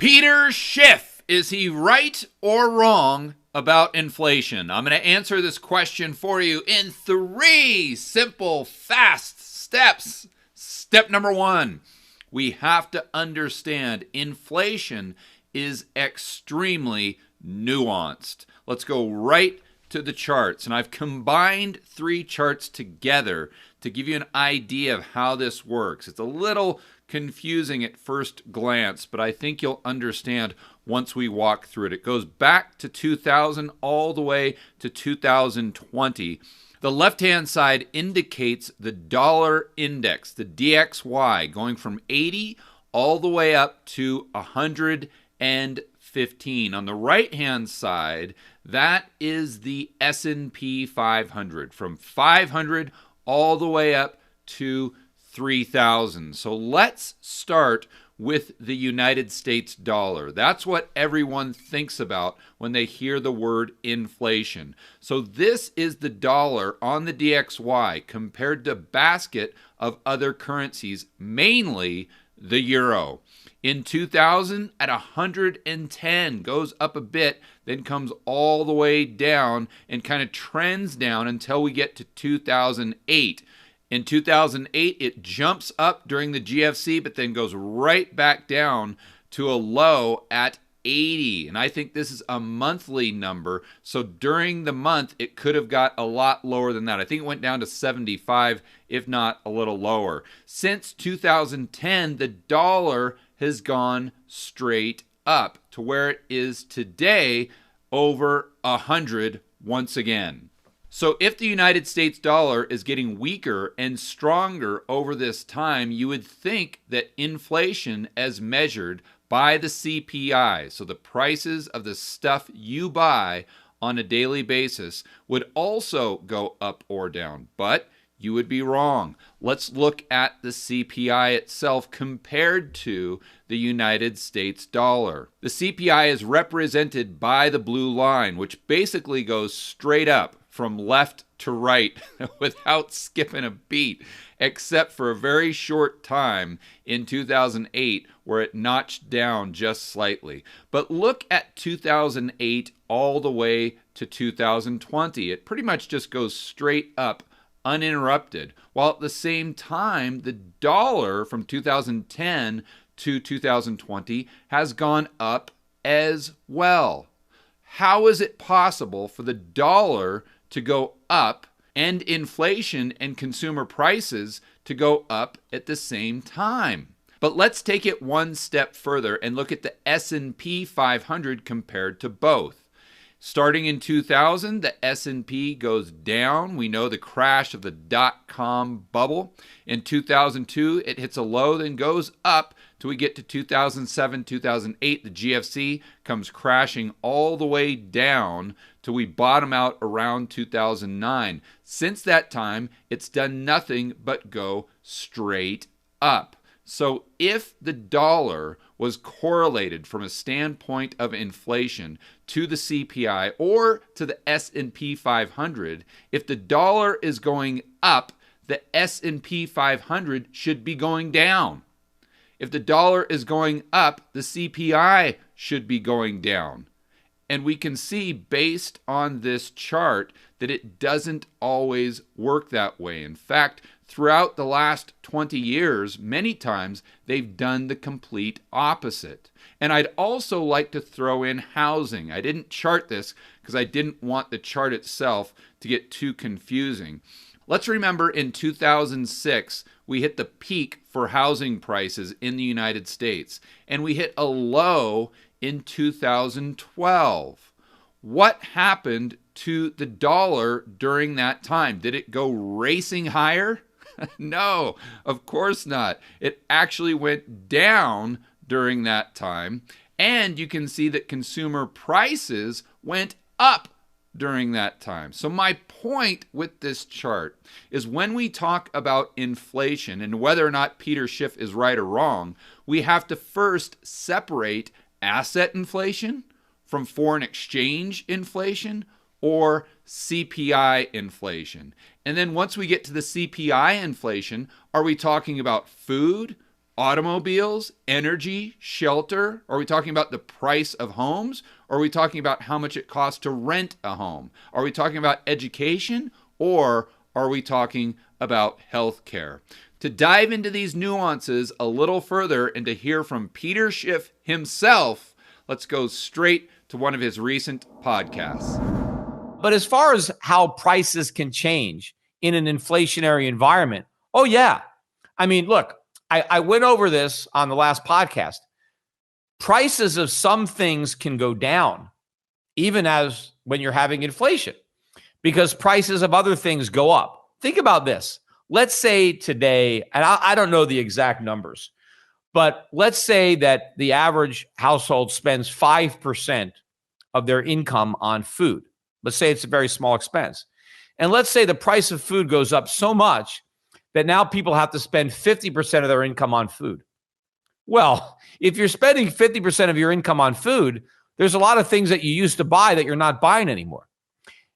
Peter Schiff, is he right or wrong about inflation? I'm going to answer this question for you in 3 simple, fast steps. Step number 1, we have to understand inflation is extremely nuanced. Let's go right to the charts. And I've combined 3 charts together to give you an idea of how this works. It's a little confusing at first glance, but I think you'll understand once we walk through it. It goes back to 2000 all the way to 2020. The left-hand side indicates the dollar index, the DXY, going from 80 all the way up to 115. On the right-hand side, that is the S&P 500, from 500 all the way up to 3,000. So let's start with the United States dollar. That's what everyone thinks about when they hear the word inflation. So this is the dollar on the DXY compared to a basket of other currencies, mainly the euro. In 2000, at 110, goes up a bit, then comes all the way down and kind of trends down until we get to 2008. In 2008, it jumps up during the GFC, but then goes right back down to a low at 80. And I think this is a monthly number. So during the month, it could have got a lot lower than that. I think it went down to 75, if not a little lower. Since 2010, the dollar has gone straight up to where it is today, over 100 once again. So if the United States dollar is getting weaker and stronger over this time, you would think that inflation as measured by the CPI, so the prices of the stuff you buy on a daily basis, would also go up or down. But you would be wrong. Let's look at the CPI itself compared to the United States dollar. The CPI is represented by the blue line, which basically goes straight up from left to right without skipping a beat, except for a very short time in 2008 where it notched down just slightly. But look at 2008 all the way to 2020. It pretty much just goes straight up uninterrupted, while at the same time the dollar from 2010 to 2020 has gone up as well. How is it possible for the dollar to go up and inflation and consumer prices to go up at the same time? But let's take it one step further and look at the S&P 500 compared to both. Starting in 2000, the S&P goes down. We know the crash of the dot-com bubble. In 2002, it hits a low, then goes up till we get to 2007, 2008. The GFC comes crashing all the way down till we bottom out around 2009. Since that time, it's done nothing but go straight up. So if the dollar was correlated from a standpoint of inflation to the CPI or to the S&P 500, if the dollar is going up, the S&P 500 should be going down. If the dollar is going up, the CPI should be going down. And we can see based on this chart that it doesn't always work that way. In fact, throughout the last 20 years, many times they've done the complete opposite. And I'd also like to throw in housing. I didn't chart this because I didn't want the chart itself to get too confusing. Let's remember in 2006, we hit the peak for housing prices in the United States, and we hit a low in 2012. What happened to the dollar during that time? Did it go racing higher? No, of course not. It actually went down during that time, and you can see that consumer prices went up during that time. So my point with this chart is when we talk about inflation and whether or not Peter Schiff is right or wrong, we have to first separate asset inflation from foreign exchange inflation or CPI inflation. And then once we get to the CPI inflation, are we talking about food automobiles, energy, shelter? Are we talking about the price of homes? Or are we talking about how much it costs to rent a home? Are we talking about education? Or are we talking about health care? To dive into these nuances a little further and to hear from Peter Schiff himself, let's go straight to one of his recent podcasts. But as far as how prices can change in an inflationary environment, oh yeah. I mean, look, I went over this on the last podcast. Prices of some things can go down, even as when you're having inflation, because prices of other things go up. Think about this. Let's say today, and I don't know the exact numbers, but let's say that the average household spends 5% of their income on food. Let's say it's a very small expense. And let's say the price of food goes up so much that now people have to spend 50% of their income on food. Well, if you're spending 50% of your income on food, there's a lot of things that you used to buy that you're not buying anymore.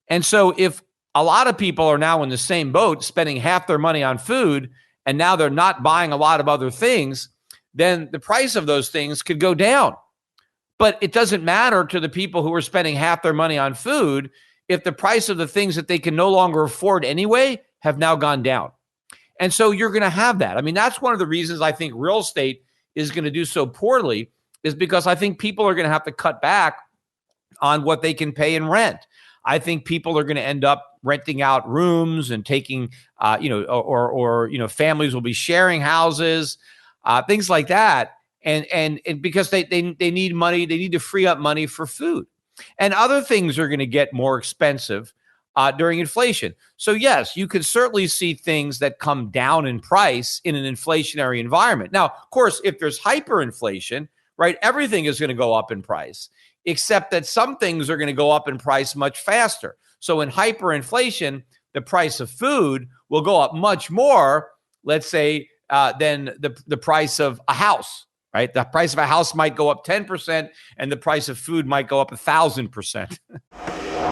And so if a lot of people are now in the same boat, spending half their money on food, and now they're not buying a lot of other things, then the price of those things could go down. But it doesn't matter to the people who are spending half their money on food if the price of the things that they can no longer afford anyway have now gone down. And so you're going to have that. I mean, that's one of the reasons I think real estate is going to do so poorly, is because I think people are going to have to cut back on what they can pay in rent. I think people are going to end up renting out rooms and taking, families will be sharing houses, things like that. And because they need money, they need to free up money for food. And other things are going to get more expensive during inflation. So yes, you can certainly see things that come down in price in an inflationary environment. Now, of course, if there's hyperinflation, right, everything is going to go up in price, except that some things are going to go up in price much faster. So in hyperinflation, the price of food will go up much more, let's say, than the price of a house, right? The price of a house might go up 10% and the price of food might go up 1,000%.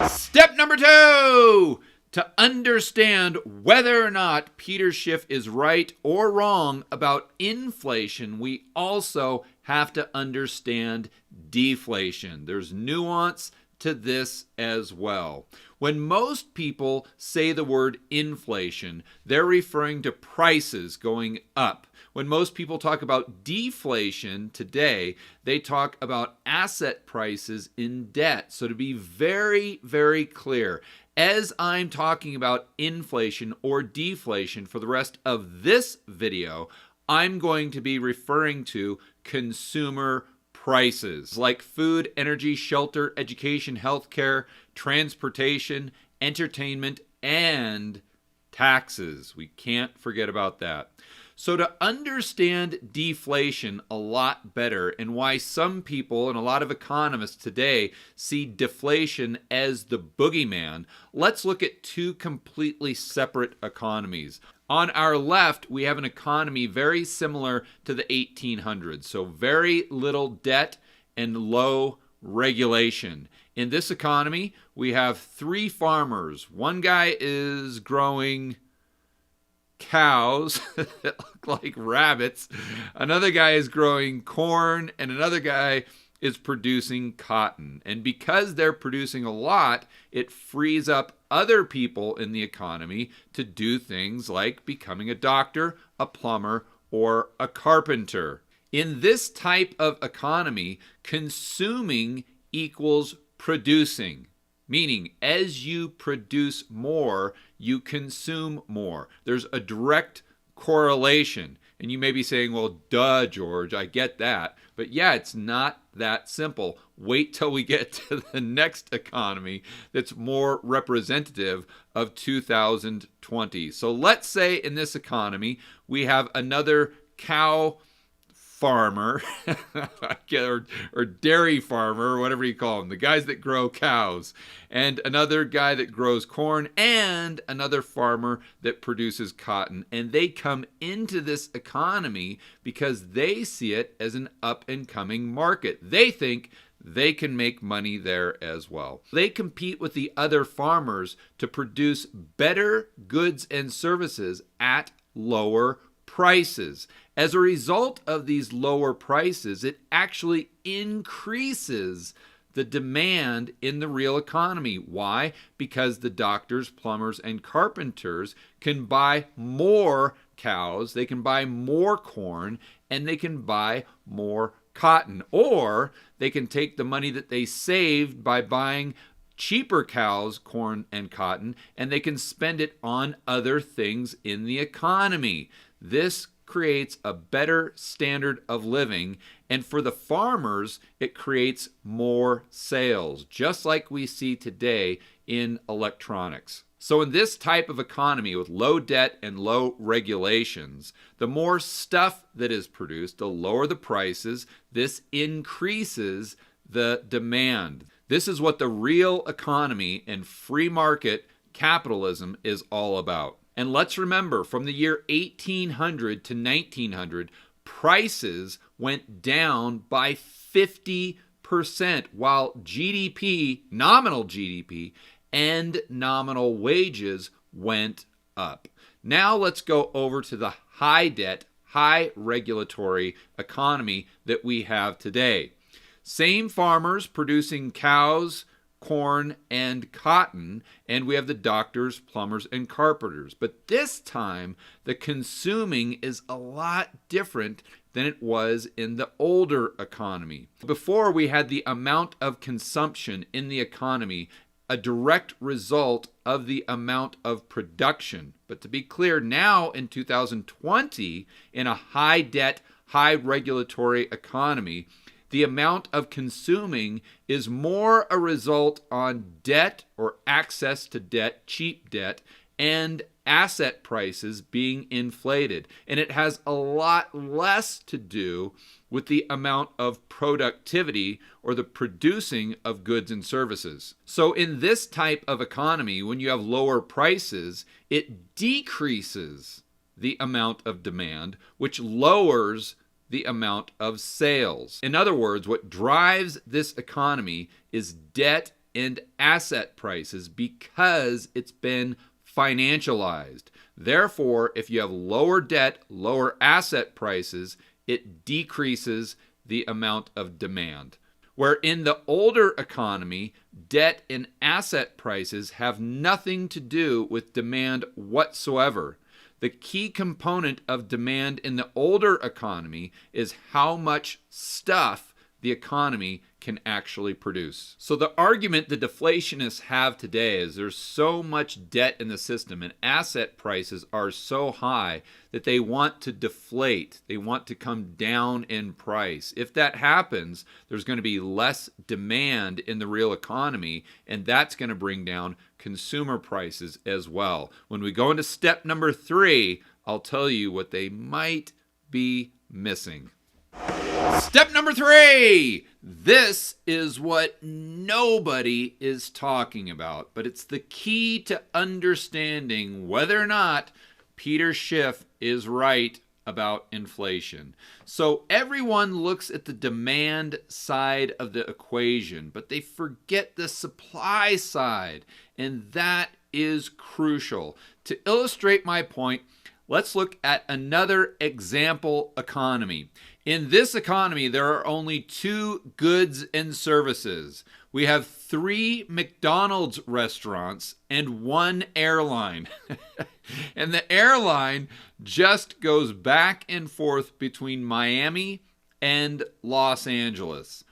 Step number 2, to understand whether or not Peter Schiff is right or wrong about inflation, we also have to understand deflation. There's nuance to this as well. When most people say the word inflation, they're referring to prices going up. When most people talk about deflation today, they talk about asset prices in debt. So to be very, very clear, as I'm talking about inflation or deflation for the rest of this video, I'm going to be referring to consumer prices like food, energy, shelter, education, healthcare, transportation, entertainment, and taxes. We can't forget about that. So to understand deflation a lot better and why some people and a lot of economists today see deflation as the boogeyman, let's look at two completely separate economies. On our left, we have an economy very similar to the 1800s. So very little debt and low regulation. In this economy, we have 3 farmers. One guy is growing cows that look like rabbits. Another guy is growing corn, and another guy is producing cotton. And because they're producing a lot, it frees up other people in the economy to do things like becoming a doctor, a plumber, or a carpenter. In this type of economy, consuming equals producing. Meaning, as you produce more, you consume more. There's a direct correlation. And you may be saying, well, duh, George, I get that. But yeah, it's not that simple. Wait till we get to the next economy that's more representative of 2020. So let's say in this economy, we have another cow farmer or dairy farmer, or whatever you call them, the guys that grow cows, and another guy that grows corn, and another farmer that produces cotton. And they come into this economy because they see it as an up and coming market. They think they can make money there as well. They compete with the other farmers to produce better goods and services at lower prices. As a result of these lower prices, it actually increases the demand in the real economy. Why? Because the doctors, plumbers, and carpenters can buy more cows, they can buy more corn, and they can buy more cotton. Or they can take the money that they saved by buying cheaper cows, corn, and cotton, and they can spend it on other things in the economy. This creates a better standard of living, and for the farmers, it creates more sales, just like we see today in electronics. So in this type of economy with low debt and low regulations, the more stuff that is produced, the lower the prices. This increases the demand. This is what the real economy and free market capitalism is all about. And let's remember, from the year 1800 to 1900, prices went down by 50%, while GDP, nominal GDP, and nominal wages went up. Now let's go over to the high debt, high regulatory economy that we have today. Same farmers producing cows, corn, and cotton, and we have the doctors, plumbers, and carpenters. But this time, the consuming is a lot different than it was in the older economy. Before, we had the amount of consumption in the economy, a direct result of the amount of production. But to be clear, now in 2020, in a high debt, high regulatory economy, the amount of consuming is more a result on debt or access to debt, cheap debt, and asset prices being inflated. And it has a lot less to do with the amount of productivity or the producing of goods and services. So in this type of economy, when you have lower prices, it decreases the amount of demand, which lowers the amount of sales. In other words, what drives this economy is debt and asset prices because it's been financialized. Therefore, if you have lower debt, lower asset prices, it decreases the amount of demand. Where in the older economy, debt and asset prices have nothing to do with demand whatsoever. The key component of demand in the older economy is how much stuff the economy can actually produce. So the argument the deflationists have today is there's so much debt in the system and asset prices are so high that they want to deflate. They want to come down in price. If that happens, there's going to be less demand in the real economy, and that's going to bring down consumer prices as well. When we go into step number 3, I'll tell you what they might be missing. Step number 3. This is what nobody is talking about, but it's the key to understanding whether or not Peter Schiff is right about inflation. So everyone looks at the demand side of the equation, but they forget the supply side, and that is crucial. To illustrate my point, let's look at another example economy. In this economy, there are only 2 goods and services. We have 3 McDonald's restaurants and 1 airline. And the airline just goes back and forth between Miami and Los Angeles.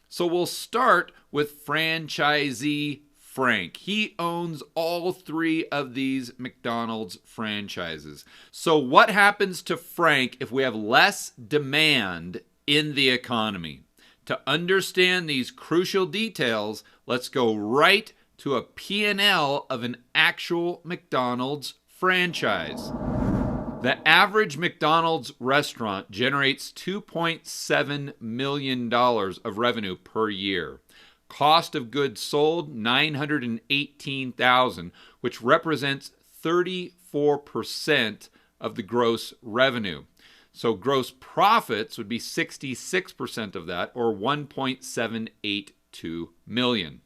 So we'll start with franchisee Frank. He owns all 3 of these McDonald's franchises. So what happens to Frank if we have less demand in the economy? To understand these crucial details, let's go right to a P&L of an actual McDonald's franchise. The average McDonald's restaurant generates $2.7 million of revenue per year. Cost of goods sold, $918,000, which represents 34% of the gross revenue. So gross profits would be 66% of that, or $1.782 million.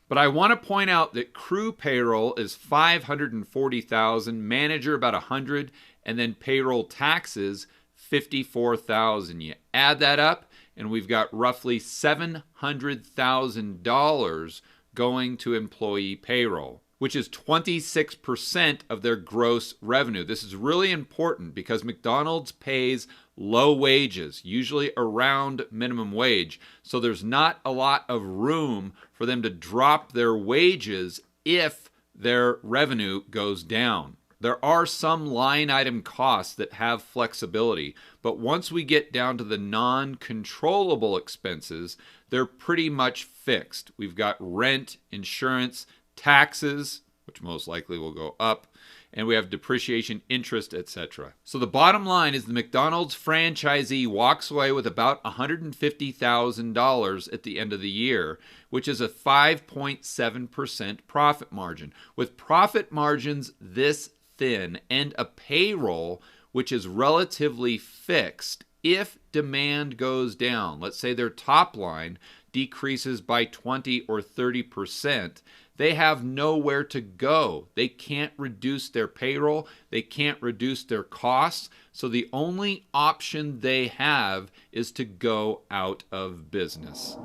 But I want to point out that crew payroll is $540,000, manager about $100,000, and then payroll taxes, $54,000. You add that up, and we've got roughly $700,000 going to employee payroll, which is 26% of their gross revenue. This is really important because McDonald's pays low wages, usually around minimum wage. So there's not a lot of room for them to drop their wages if their revenue goes down. There are some line item costs that have flexibility, but once we get down to the non-controllable expenses, they're pretty much fixed. We've got rent, insurance, taxes, which most likely will go up, and we have depreciation, interest, etc. So the bottom line is the McDonald's franchisee walks away with about $150,000 at the end of the year, which is a 5.7% profit margin. With profit margins this thin and a payroll which is relatively fixed, if demand goes down, let's say their top line decreases by 20 or 30%, they have nowhere to go. They can't reduce their payroll. They can't reduce their costs. So the only option they have is to go out of business.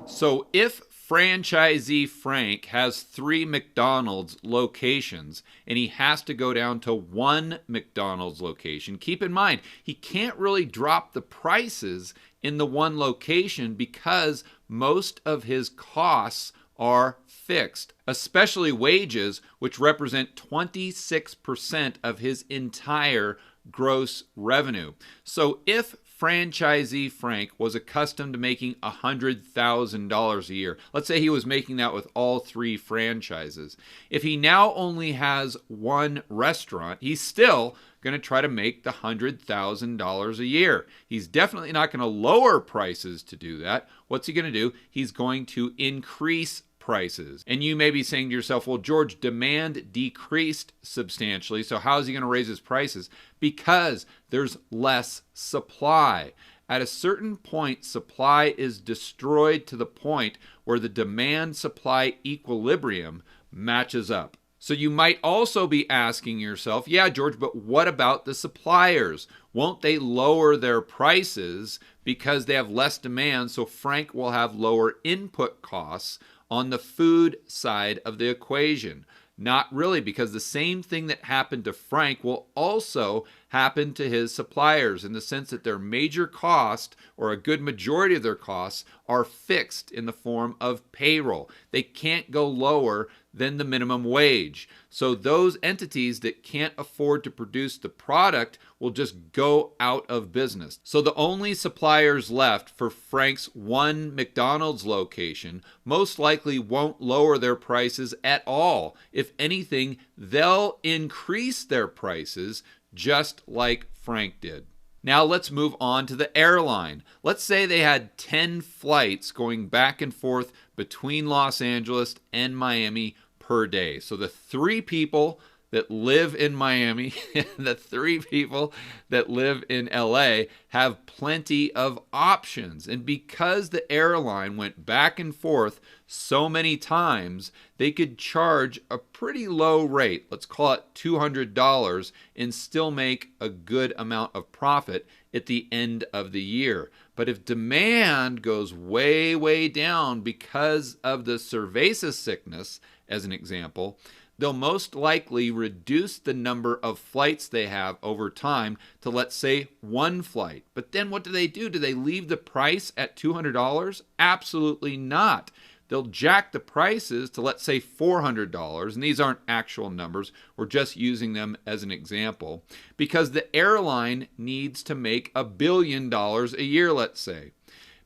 So if franchisee Frank has 3 McDonald's locations and he has to go down to 1 McDonald's location, keep in mind, he can't really drop the prices in the one location because most of his costs are fixed, especially wages, which represent 26% of his entire gross revenue. So if franchisee Frank was accustomed to making $100,000 a year, let's say he was making that with all 3 franchises, if he now only has 1 restaurant, he's still going to try to make the $100,000 a year. He's definitely not going to lower prices to do that. What's he going to do? He's going to increase prices. And you may be saying to yourself, well, George, demand decreased substantially, so how is he going to raise his prices? Because there's less supply. At a certain point, supply is destroyed to the point where the demand-supply equilibrium matches up. So you might also be asking yourself, yeah, George, but what about the suppliers? Won't they lower their prices because they have less demand, so Frank will have lower input costs on the food side of the equation? Not really, because the same thing that happened to Frank will also happen to his suppliers in the sense that their major cost, or a good majority of their costs, are fixed in the form of payroll. They can't go lower than the minimum wage. So those entities that can't afford to produce the product will just go out of business. So the only suppliers left for Frank's 1 McDonald's location most likely won't lower their prices at all. If anything, they'll increase their prices just like Frank did. Now let's move on to the airline. Let's say they had 10 flights going back and forth between Los Angeles and Miami per day. So the 3 people that live in Miami and the 3 people that live in LA have plenty of options. And because the airline went back and forth so many times, they could charge a pretty low rate, let's call it $200, and still make a good amount of profit at the end of the year. But if demand goes way, way down because of the cerveza sickness, as an example, they'll most likely reduce the number of flights they have over time to, let's say, 1 flight. But then what do? Do they leave the price at $200? Absolutely not. They'll jack the prices to, let's say, $400, and these aren't actual numbers, we're just using them as an example, because the airline needs to make $1 billion a year, let's say.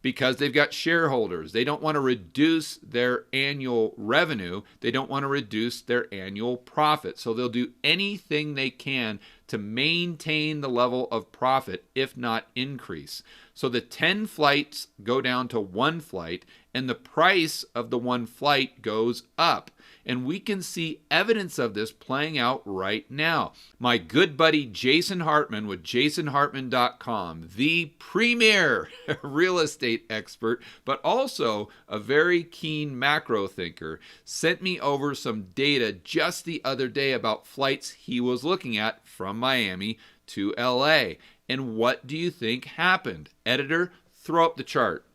Because they've got shareholders. They don't want to reduce their annual revenue. They don't want to reduce their annual profit. So they'll do anything they can to maintain the level of profit, if not increase. So the 10 flights go down to 1 flight, and the price of the 1 flight goes up. And we can see evidence of this playing out right now. My good buddy Jason Hartman with jasonhartman.com, the premier real estate expert, but also a very keen macro thinker, sent me over some data just the other day about flights he was looking at from Miami to LA. And what do you think happened? Editor, throw up the chart.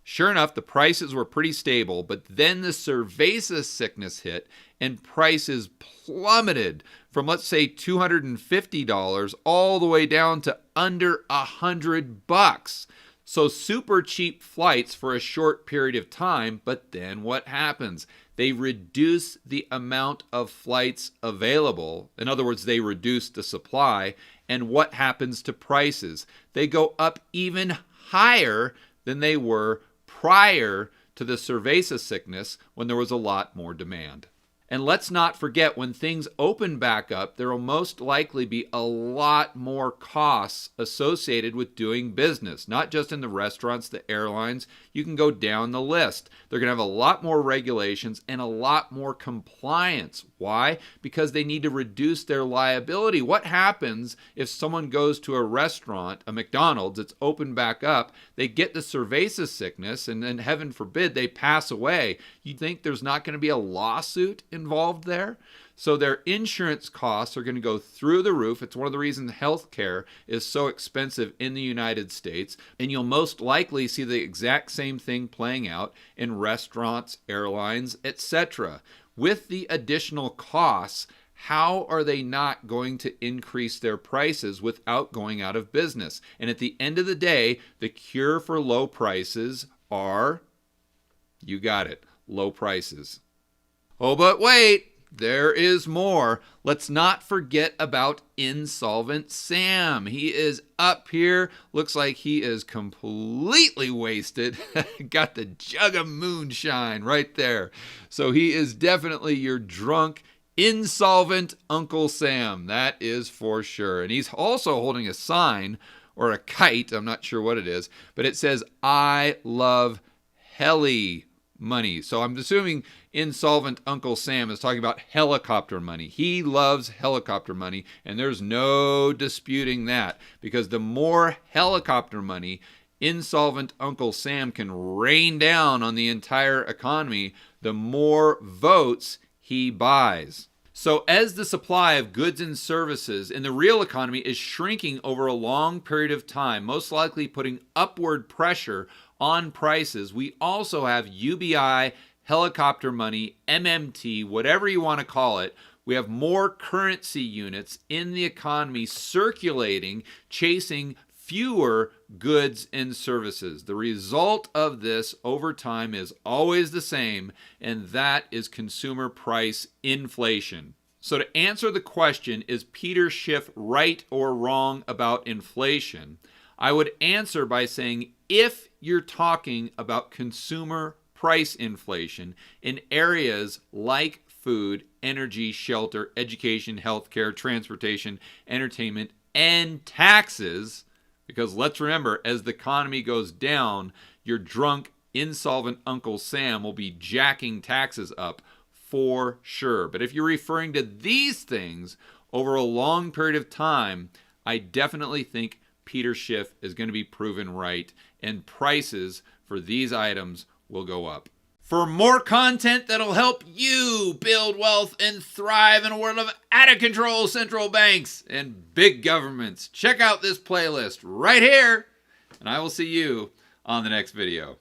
Sure enough, the prices were pretty stable, but then the cerveza sickness hit and prices plummeted from, let's say, $250 all the way down to under $100. So super cheap flights for a short period of time, but then what happens? They reduce the amount of flights available. In other words, they reduce the supply. And what happens to prices? They go up even higher than they were prior to the cerveza sickness when there was a lot more demand. And let's not forget, when things open back up, there will most likely be a lot more costs associated with doing business, not just in the restaurants, the airlines. You can go down the list. They're going to have a lot more regulations and a lot more compliance. Why? Because they need to reduce their liability. What happens if someone goes to a restaurant, a McDonald's, it's open back up, they get the cerveza sickness, and then heaven forbid they pass away? You think there's not going to be a lawsuit involved there? So their insurance costs are going to go through the roof. It's one of the reasons healthcare is so expensive in the United States. And you'll most likely see the exact same thing playing out in restaurants, airlines, etc. With the additional costs, how are they not going to increase their prices without going out of business? And at the end of the day, the cure for low prices are, you got it, low prices. Oh, but wait, there is more. Let's not forget about Insolvent Sam. He is up here. Looks like he is completely wasted. Got the jug of moonshine right there. So he is definitely your drunk, insolvent Uncle Sam. That is for sure. And he's also holding a sign or a kite. I'm not sure what it is, but it says, "I love heli money." So I'm assuming insolvent Uncle Sam is talking about helicopter money. He loves helicopter money, and there's no disputing that, because the more helicopter money insolvent Uncle Sam can rain down on the entire economy, the more votes he buys. So as the supply of goods and services in the real economy is shrinking over a long period of time, most likely putting upward pressure on prices, we also have UBI, helicopter money, MMT, whatever you want to call it. We have more currency units in the economy circulating, chasing fewer goods and services. The result of this over time is always the same, and that is consumer price inflation. So to answer the question, is Peter Schiff right or wrong about inflation? I would answer by saying, if you're talking about consumer price inflation in areas like food, energy, shelter, education, healthcare, transportation, entertainment, and taxes, because let's remember, as the economy goes down, your drunk, insolvent Uncle Sam will be jacking taxes up for sure. But if you're referring to these things over a long period of time, I definitely think Peter Schiff is going to be proven right, and prices for these items will go up. For more content that'll help you build wealth and thrive in a world of out-of-control central banks and big governments, check out this playlist right here, and I will see you on the next video.